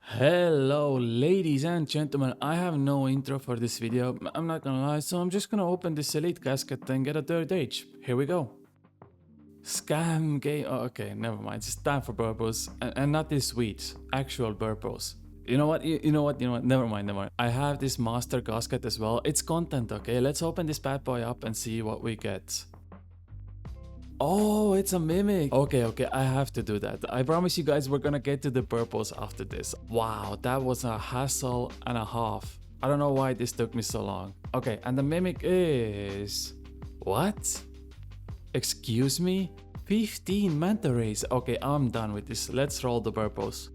Hello ladies and gentlemen, I have no intro for this video, I'm not gonna lie, so I'm just gonna open this elite casket and get a third age. Here we go. Scam game, oh, okay, never mind, it's time for purples, and not these sweets, actual purples. You know what, never mind. I have this master casket as well, it's content, okay, let's open this bad boy up and see what we get. Oh, it's a mimic. Okay, I have to do that. I promise you guys we're gonna get to the purples after this. Wow, that was a hassle and a half. I don't know why this took me so long. Okay, and the mimic is... What? Excuse me? 15 manta rays. Okay, I'm done with this. Let's roll the purples.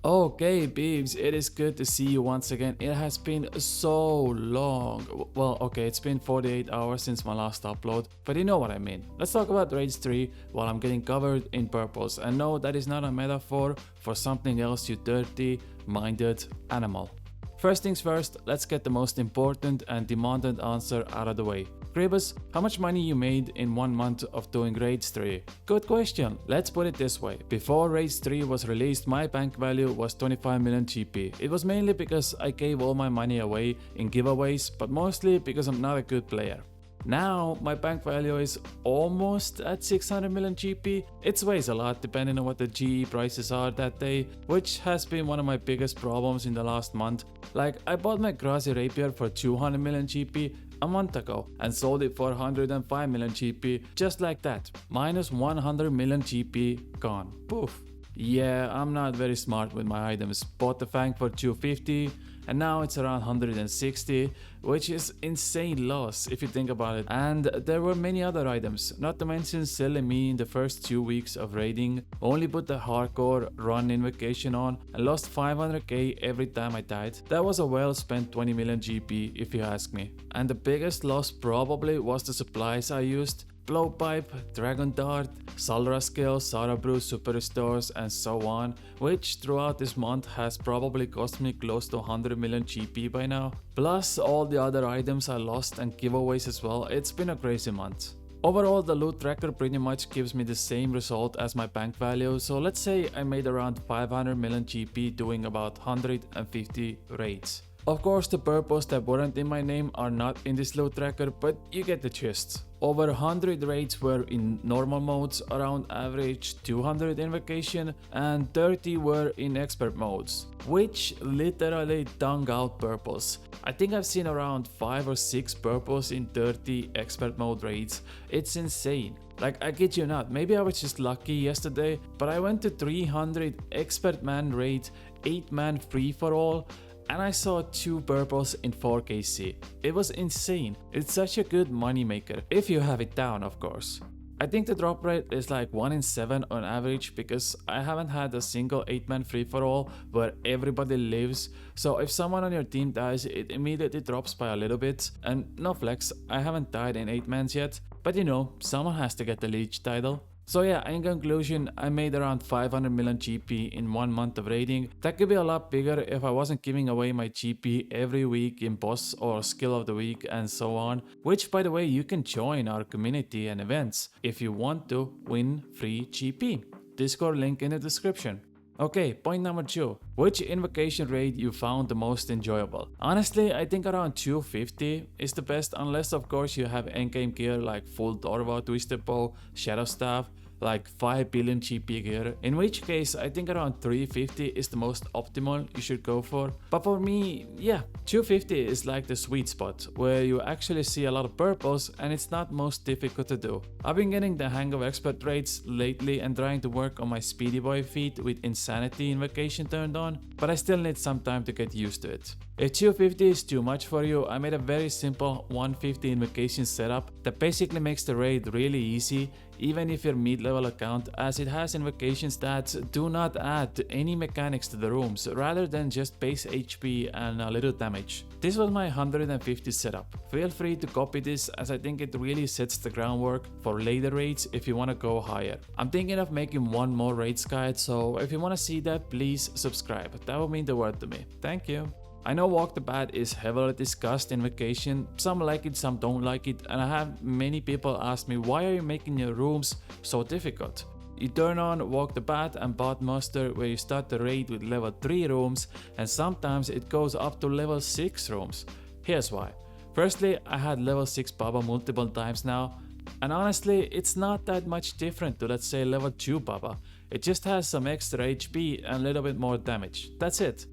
Okay, Beebs, it is good to see you once again. It has been so long. Well, okay, it's been 48 hours since my last upload, but you know what I mean. Let's talk about Rage 3 while I'm getting covered in purples. And no, that is not a metaphor for something else, you dirty-minded animal. First things first, let's get the most important and demanded answer out of the way. Kriibus, how much money you made in 1 month of doing Rage 3? Good question. Let's put it this way. Before Rage 3 was released, my bank value was 25 million GP. It was mainly because I gave all my money away in giveaways, but mostly because I'm not a good player. Now my bank value is almost at 600 million GP. It sways a lot depending on what the GE prices are that day, which has been one of my biggest problems in the last month. Like, I bought my grassy rapier for 200 million GP a month ago and sold it for 105 million GP just like that. Minus 100 million GP gone. Poof. Yeah, I'm not very smart with my items. Bought the Fang for 250 and now it's around 160, which is insane loss if you think about it. And there were many other items, not to mention selling me in the first 2 weeks of raiding. Only put the hardcore run invocation on and lost 500k every time I died. That was a well spent 20 million GP if you ask me. And the biggest loss probably was the supplies I used. Blowpipe, Dragon Dart, Salra Scale, Sara Brew Super Restores and so on, which throughout this month has probably cost me close to 100 million GP by now. Plus all the other items I lost and giveaways as well. It's been a crazy month. Overall, the loot tracker pretty much gives me the same result as my bank value, so let's say I made around 500 million GP doing about 150 raids. Of course, the purples that weren't in my name are not in this loot tracker, but you get the gist. Over 100 raids were in normal modes, around average 200 invocation, and 30 were in expert modes, which literally dung out purples. I think I've seen around 5 or 6 purples in 30 expert mode raids. It's insane. Like, I kid you not, maybe I was just lucky yesterday, but I went to 300 expert man raid, 8 man free for all, and I saw 2 purples in 4kc. It was insane. It's such a good money maker, if you have it down of course. I think the drop rate is like 1 in 7 on average because I haven't had a single 8-man free-for-all where everybody lives, so if someone on your team dies it immediately drops by a little bit. And no flex, I haven't died in 8-mans yet, but you know, someone has to get the Leech title. So yeah, in conclusion, I made around 500 million GP in 1 month of raiding. That could be a lot bigger if I wasn't giving away my GP every week in boss or skill of the week and so on. Which, by the way, you can join our community and events if you want to win free GP. Discord link in the description. Okay, point number 2. Which invocation raid you found the most enjoyable? Honestly, I think around 250 is the best, unless of course you have endgame gear like full Dorva, Twisted Bow, Shadow Staff, like 5 billion GP gear, in which case I think around 350 is the most optimal you should go for. But for me, yeah, 250 is like the sweet spot, where you actually see a lot of purples and it's not most difficult to do. I've been getting the hang of expert raids lately and trying to work on my speedy boy feat with insanity invocation turned on, but I still need some time to get used to it. If 250 is too much for you, I made a very simple 150 invocation setup that basically makes the raid really easy, even if you're mid-level account, as it has invocations that do not add any mechanics to the rooms, rather than just base HP and a little damage. This was my 150 setup. Feel free to copy this, as I think it really sets the groundwork for later raids if you want to go higher. I'm thinking of making one more raids guide, so if you want to see that, please subscribe. That would mean the world to me. Thank you. I know Walk the Bat is heavily discussed in vacation, some like it, some don't like it, and I have many people ask me, why are you making your rooms so difficult? You turn on Walk the Path and Path Master, where you start the raid with level 3 rooms, and sometimes it goes up to level 6 rooms. Here's why. Firstly, I had level 6 Baba multiple times now, and honestly, it's not that much different to, let's say, level 2 Baba. It just has some extra HP and a little bit more damage. That's it.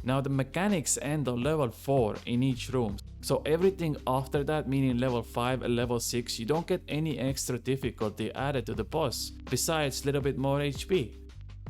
Now the mechanics end on level 4 in each room, so everything after that, meaning level 5 and level 6, you don't get any extra difficulty added to the boss, besides little bit more HP.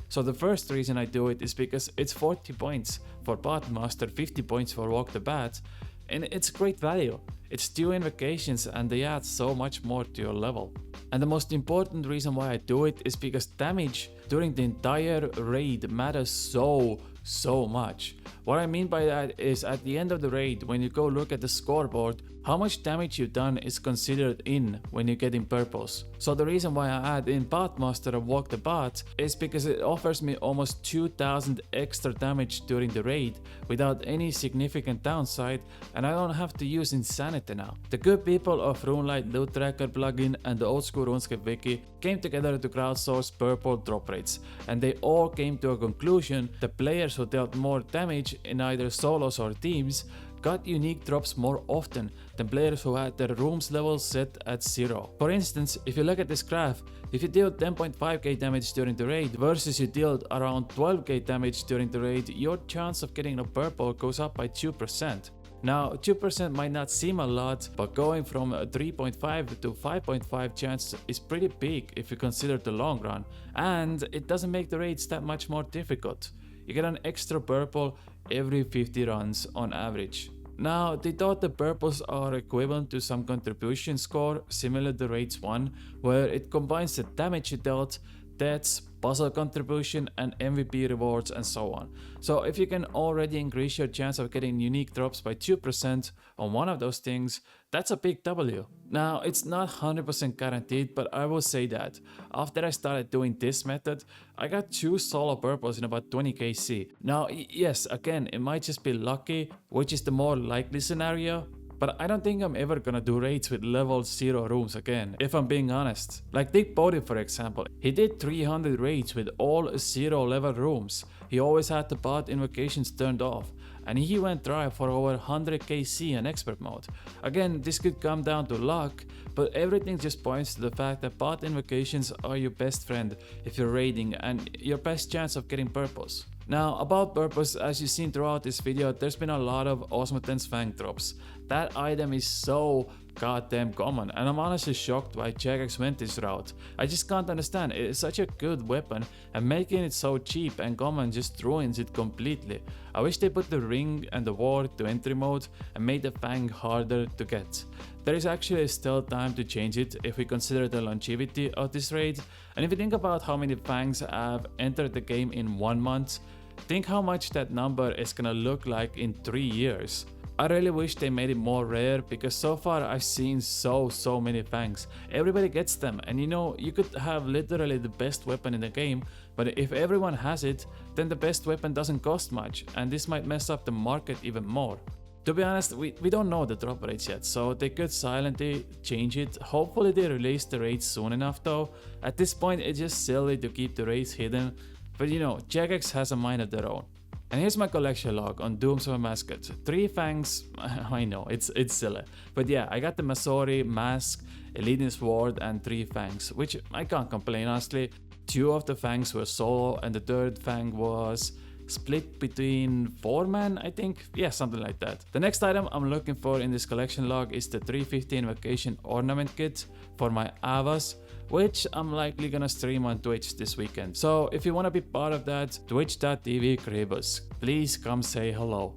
So the first reason I do it is because it's 40 points for Path Master, 50 points for Walk the Path, and it's great value. It's 2 invocations and they add so much more to your level. And the most important reason why I do it is because damage during the entire raid matters so much. What I mean by that is at the end of the raid, when you go look at the scoreboard, how much damage you've done is considered in when you get in purples. So the reason why I add in Pathmaster and Walk the Path is because it offers me almost 2000 extra damage during the raid without any significant downside, and I don't have to use Insanity now. The good people of RuneLite Loot Tracker plugin and the old school RuneScape wiki came together to crowdsource purple drop rates, and they all came to a conclusion: the players who dealt more damage in either solos or teams got unique drops more often than players who had their rooms level set at 0. For instance, if you look at this graph, if you dealt 10.5k damage during the raid versus you dealt around 12k damage during the raid, your chance of getting a purple goes up by 2%. Now, 2% might not seem a lot, but going from a 3.5 to 5.5 chance is pretty big if you consider the long run, and it doesn't make the raids that much more difficult. You get an extra purple every 50 runs on average. Now, they thought the purples are equivalent to some contribution score similar to Raids 1, where it combines the damage you dealt, deaths, puzzle contribution, and MVP rewards, and so on. So if you can already increase your chance of getting unique drops by 2% on one of those things, that's a big W. Now, it's not 100% guaranteed, but I will say that after I started doing this method, I got 2 solo purples in about 20k C. Now, yes, again, it might just be lucky, which is the more likely scenario, but I don't think I'm ever gonna do raids with level 0 rooms again, if I'm being honest. Like Dick Bodie, for example, he did 300 raids with all 0 level rooms. He always had the bot invocations turned off, and he went dry for over 100k C in expert mode. Again, this could come down to luck, but everything just points to the fact that bot invocations are your best friend if you're raiding and your best chance of getting purples. Now, about purples, as you've seen throughout this video, there's been a lot of Osmoten's Fang drops. That item is so goddamn common, and I'm honestly shocked why Jagex went this route. I just can't understand. It is such a good weapon, and making it so cheap and common just ruins it completely. I wish they put the ring and the ward to entry mode and made the Fang harder to get. There is actually still time to change it if we consider the longevity of this raid, and if you think about how many Fangs have entered the game in 1 month, think how much that number is gonna look like in 3 years. I really wish they made it more rare, because so far I've seen so many Fangs. Everybody gets them, and you know, you could have literally the best weapon in the game, but if everyone has it, then the best weapon doesn't cost much, and this might mess up the market even more. To be honest, we don't know the drop rates yet, so they could silently change it. Hopefully they release the rates soon enough though. At this point it's just silly to keep the rates hidden, but you know, Jagex has a mind of their own. And here's my collection log on Dooms of a Mascot. 3 Fangs, I know, it's silly. But yeah, I got the Masori, Mask, Elite Sword, and 3 Fangs, which I can't complain honestly. 2 of the Fangs were solo, and the 3rd Fang was split between 4 men, I think. Yeah, something like that. The next item I'm looking for in this collection log is the 350 Invocation Ornament Kit for my Avas, which I'm likely gonna stream on Twitch this weekend. So if you wanna be part of that, twitch.tv Kriibus, please come say hello.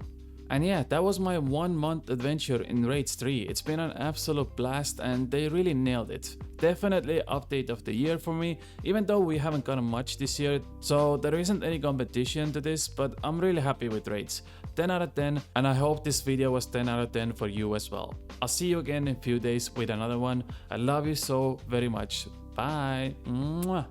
And yeah, that was my 1 month adventure in Raids 3. It's been an absolute blast and they really nailed it. Definitely update of the year for me, even though we haven't gotten much this year, so there isn't any competition to this, but I'm really happy with Raids. 10 out of 10, and I hope this video was 10 out of 10 for you as well. I'll see you again in a few days with another one. I love you so very much. Bye. Mwah.